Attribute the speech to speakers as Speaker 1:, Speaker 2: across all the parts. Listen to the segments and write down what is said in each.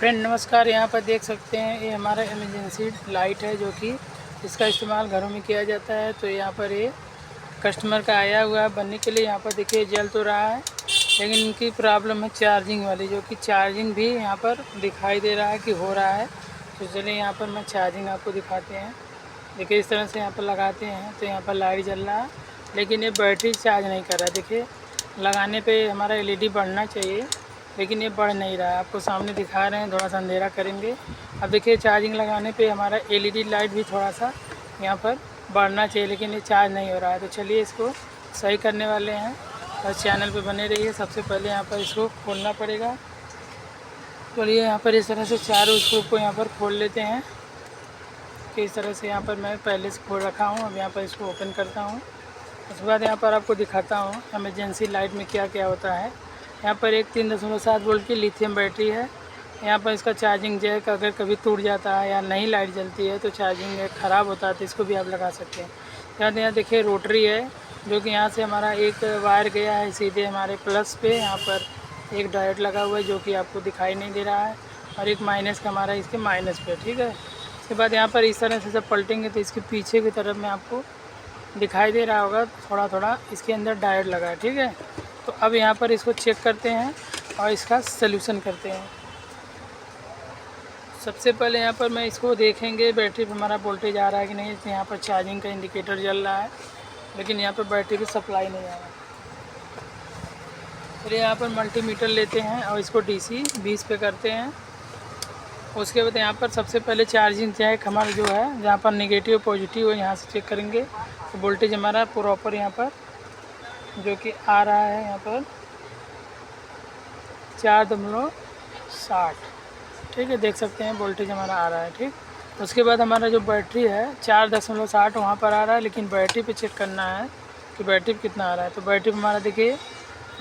Speaker 1: Friend नमस्कार। यहाँ पर देख सकते हैं ये हमारा इमरजेंसी लाइट है जो कि इसका इस्तेमाल घरों में किया जाता है। तो यहाँ पर ये कस्टमर का आया हुआ है बनने के लिए। यहाँ पर देखिए जल तो रहा है लेकिन इनकी प्रॉब्लम है चार्जिंग वाली, जो कि चार्जिंग भी यहाँ पर दिखाई दे रहा है कि हो रहा है। तो चलिए यहाँ पर मैं चार्जिंग आपको दिखाते हैं। देखिए इस तरह से यहाँ पर लगाते हैं तो यहाँ पर लाइट जल रहा है, लेकिन ये बैटरी चार्ज नहीं कर रहा है। देखिए लगाने पे हमारा एलईडी बढ़ना चाहिए लेकिन ये बढ़ नहीं रहा है। आपको सामने दिखा रहे हैं, थोड़ा सा अंधेरा करेंगे। अब देखिए चार्जिंग लगाने पे हमारा एलईडी लाइट भी थोड़ा सा यहाँ पर बढ़ना चाहिए, लेकिन ये चार्ज नहीं हो रहा है। तो चलिए इसको सही करने वाले हैं और चैनल पे बने रहिए। सबसे पहले यहाँ पर इसको खोलना पड़ेगा। चलिए यहाँ पर इस तरह से चारों स्क्रू को यहाँ पर खोल लेते हैं कि इस तरह से यहाँ पर मैं पहले से खोल रखा हूँ। अब यहाँ पर इसको ओपन करता हूँ। उसके बाद यहाँ पर आपको दिखाता हूँ इमरजेंसी लाइट में क्या क्या होता है। यहाँ पर एक 3.7 वोल्ट की लिथियम बैटरी है। यहाँ पर इसका चार्जिंग जैक अगर कभी टूट जाता है या नहीं लाइट जलती है तो चार्जिंग जैक ख़राब होता है, तो इसको भी आप लगा सकते हैं। यहाँ देखिए रोटरी है जो कि यहाँ से हमारा एक वायर गया है सीधे हमारे प्लस पे। यहाँ पर एक डायोड लगा हुआ है जो कि आपको दिखाई नहीं दे रहा है, और एक माइनस का हमारा इसके माइनस पे, ठीक है। उसके बाद यहाँ पर इस तरह से जब पलटेंगे तो इसके पीछे की तरफ में आपको दिखाई दे रहा होगा थोड़ा थोड़ा इसके अंदर डायोड लगा है, ठीक है। तो अब यहाँ पर इसको चेक करते हैं और इसका सलूशन करते हैं। सबसे पहले यहाँ पर मैं इसको देखेंगे बैटरी पर हमारा वोल्टेज आ रहा है कि नहीं। तो यहाँ पर चार्जिंग का इंडिकेटर जल रहा है लेकिन यहाँ पर बैटरी की सप्लाई नहीं आ रहा। फिर यहाँ पर मल्टीमीटर लेते हैं और इसको DC 20 पे करते हैं। उसके बाद यहाँ पर सबसे पहले चार्जिंग जैक हमारा जो है जहाँ पर नेगेटिव पॉजिटिव है यहाँ से चेक करेंगे। तो वोल्टेज हमारा प्रॉपर यहाँ पर जो कि आ रहा है यहाँ पर 4.60, ठीक है। देख सकते हैं वोल्टेज हमारा आ रहा है, ठीक। उसके बाद हमारा जो बैटरी है 4.60 वहाँ पर आ रहा है, लेकिन बैटरी पे चेक करना है कि बैटरी पे कितना आ रहा है। तो बैटरी पे हमारा देखिए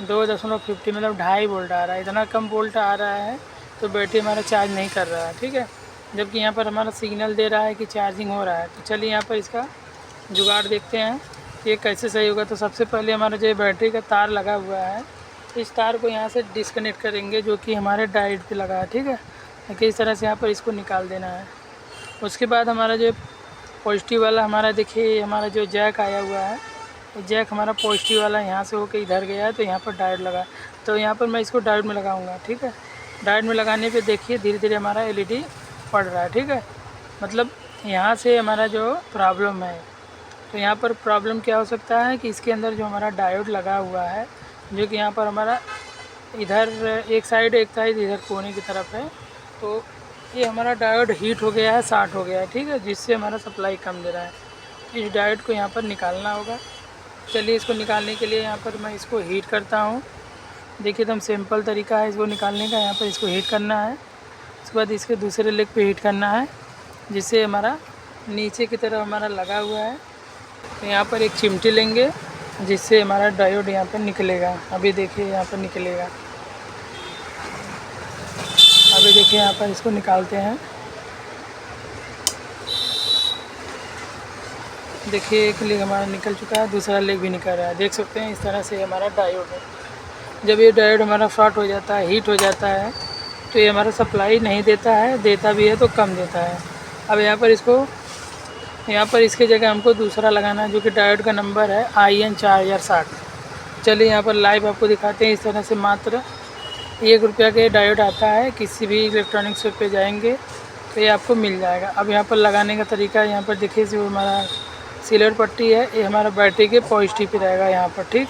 Speaker 1: 2.50 मतलब 2.5 वोल्ट आ रहा है। इतना कम वोल्ट आ रहा है तो बैटरी हमारा चार्ज नहीं कर रहा है, ठीक है। जबकि यहाँ पर हमारा सिग्नल दे रहा है कि चार्जिंग हो रहा है। तो चलिए यहाँ पर इसका जुगाड़ देखते हैं कि ये कैसे सही होगा। तो सबसे पहले हमारा जो बैटरी का तार लगा हुआ है इस तार को यहाँ से डिस्कनेक्ट करेंगे जो कि हमारे डायोड पे लगा है, ठीक है। देखिए इस तरह से यहाँ पर इसको निकाल देना है। उसके बाद हमारा जो पॉजिटिव वाला हमारा देखिए हमारा जो जैक आया हुआ है, जैक हमारा पॉजिटिव वाला यहाँ से होकर इधर गया है तो यहाँ पर डायोड लगा। तो यहाँ पर मैं इसको डायोड में लगाऊंगा, ठीक है। डायोड में लगाने पे देखिए धीरे धीरे हमारा एलईडी पड़ रहा है, ठीक है। मतलब यहाँ से हमारा जो प्रॉब्लम है, तो यहाँ पर प्रॉब्लम क्या हो सकता है कि इसके अंदर जो हमारा डायोड लगा हुआ है जो कि यहाँ पर हमारा इधर एक साइड इधर कोने की तरफ है, तो ये हमारा डायोड हीट हो गया है, शॉर्ट हो गया है, ठीक है, जिससे हमारा सप्लाई कम दे रहा है। इस डायोड को यहाँ पर निकालना होगा। चलिए इसको निकालने के लिए यहाँ पर मैं इसको हीट करता हूँ। देखिए एकदम सिंपल तरीका है इसको निकालने का। यहाँ पर इसको हीट करना है, उसके बाद इसके दूसरे लेग पे हीट करना है जिससे हमारा नीचे की तरफ हमारा लगा हुआ है। तो यहाँ पर एक चिमटी लेंगे जिससे हमारा डायोड यहाँ पर निकलेगा। अभी देखिए यहाँ पर निकलेगा। अभी देखिए यहाँ पर इसको निकालते हैं। देखिए एक लेग हमारा निकल चुका है, दूसरा लेग भी निकल रहा है। देख सकते हैं इस तरह से हमारा डायोड है। जब ये डायोड हमारा शॉर्ट हो जाता है, हीट हो जाता है, तो ये हमारा सप्लाई नहीं देता है, देता भी है तो कम देता है। अब यहाँ पर इसके जगह हमको दूसरा लगाना है जो कि डायोड का नंबर है IN 4060। चलिए यहाँ पर लाइव आपको दिखाते हैं। इस तरह से मात्र 1 रुपया के डायोड आता है। किसी भी इलेक्ट्रॉनिक शॉप पे जाएंगे तो ये आपको मिल जाएगा। अब यहाँ पर लगाने का तरीका यहाँ पर देखिए जो हमारा सिल्वर पट्टी है ये हमारा बैटरी के पॉजिटिव पे रहेगा यहाँ पर, ठीक।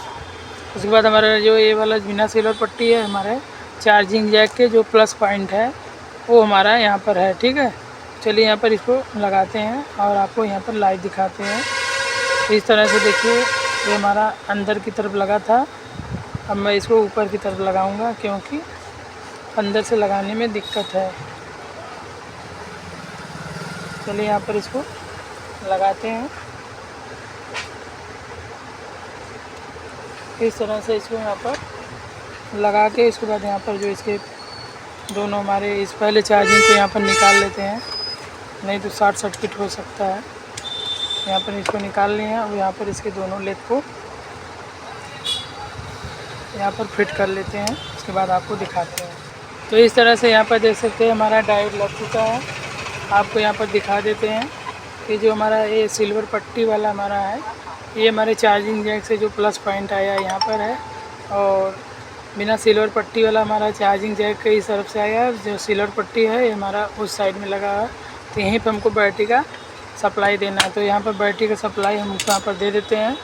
Speaker 1: उसके बाद हमारा जो ये वाला बिना सिल्वर पट्टी है हमारे चार्जिंग जैक के जो प्लस पॉइंट है वो हमारा यहाँ पर है, ठीक है। चलिए यहाँ पर इसको लगाते हैं और आपको यहाँ पर लाइव दिखाते हैं। इस तरह से देखिए ये हमारा अंदर की तरफ लगा था। अब मैं इसको ऊपर की तरफ लगाऊंगा क्योंकि अंदर से लगाने में दिक्कत है। चलिए यहाँ पर इसको लगाते हैं। इस तरह से इसको यहाँ पर लगा के इसके बाद यहाँ पर जो इसके दोनों हमारे इस पहले चार्जिंग को यहाँ पर निकाल लेते हैं, नहीं तो शॉर्ट सर्किट हो सकता है। यहाँ पर इसको निकाल लिए हैं और यहाँ पर इसके दोनों लेग को यहाँ पर फिट कर लेते हैं। उसके बाद आपको दिखाते हैं। तो इस तरह से यहाँ पर देख सकते हैं हमारा डायोड लग चुका है। आपको यहाँ पर दिखा देते हैं कि जो हमारा ये सिल्वर पट्टी वाला हमारा है, ये हमारे चार्जिंग जैक से जो प्लस पॉइंट आया यहाँ पर है, और बिना सिल्वर पट्टी वाला हमारा चार्जिंग जैक के इस तरफ से आया। जो सिल्वर पट्टी है ये हमारा उस साइड में लगा है, तो यहीं पर हमको बैटरी का सप्लाई देना है। तो यहाँ पर बैटरी का सप्लाई हम यहाँ पर दे देते हैं।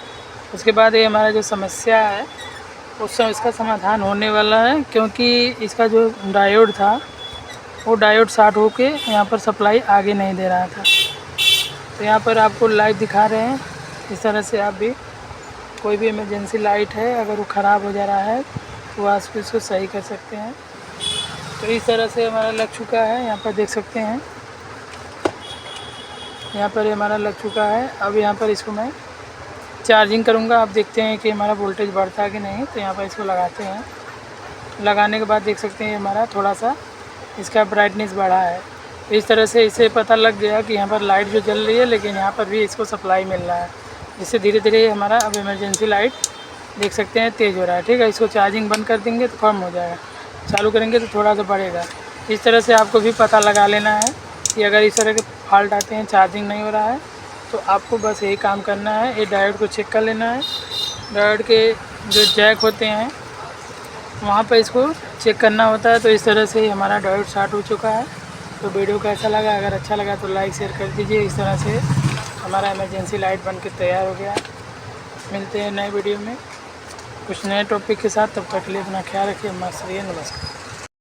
Speaker 1: उसके बाद ये हमारा जो समस्या है उससे इसका समाधान होने वाला है, क्योंकि इसका जो डायोड था वो डायोड शॉर्ट होके यहाँ पर सप्लाई आगे नहीं दे रहा था। तो यहाँ पर आपको लाइट दिखा रहे हैं। इस तरह से आप भी कोई भी इमरजेंसी लाइट है अगर वो ख़राब हो जा रहा है तो आप इसको सही कर सकते हैं। तो इस तरह से हमारा लग चुका है, यहाँ पर देख सकते हैं। यहाँ पर हमारा लग चुका है। अब यहाँ पर इसको मैं चार्जिंग करूँगा, आप देखते हैं कि हमारा वोल्टेज बढ़ता है कि नहीं। तो यहाँ पर इसको लगाते हैं। लगाने के बाद देख सकते हैं हमारा थोड़ा सा इसका ब्राइटनेस बढ़ा है। तो इस तरह से इसे पता लग गया कि यहाँ पर लाइट जो जल रही है, लेकिन यहाँ पर भी इसको सप्लाई मिल रहा है, जिससे धीरे धीरे हमारा अब इमरजेंसी लाइट देख सकते हैं तेज़ हो रहा है। ठीक है, इसको चार्जिंग बंद कर देंगे तो कम हो जाएगा, चालू करेंगे तो थोड़ा सा बढ़ेगा। इस तरह से आपको भी पता लगा लेना है कि अगर इस तरह के फॉल्ट आते हैं, चार्जिंग नहीं हो रहा है, तो आपको बस यही काम करना है। ये डायोड को चेक कर लेना है। डायोड के जो जैक होते हैं वहाँ पर इसको चेक करना होता है। तो इस तरह से हमारा डायोड शॉर्ट हो चुका है। तो वीडियो कैसा लगा? अगर अच्छा लगा तो लाइक शेयर कर दीजिए। इस तरह से हमारा इमरजेंसी लाइट बन के तैयार हो गया। मिलते हैं नए वीडियो में कुछ नए टॉपिक के साथ। तब तक के लिए अपना ख्याल रखिए। मस्त रहिए। नमस्कार।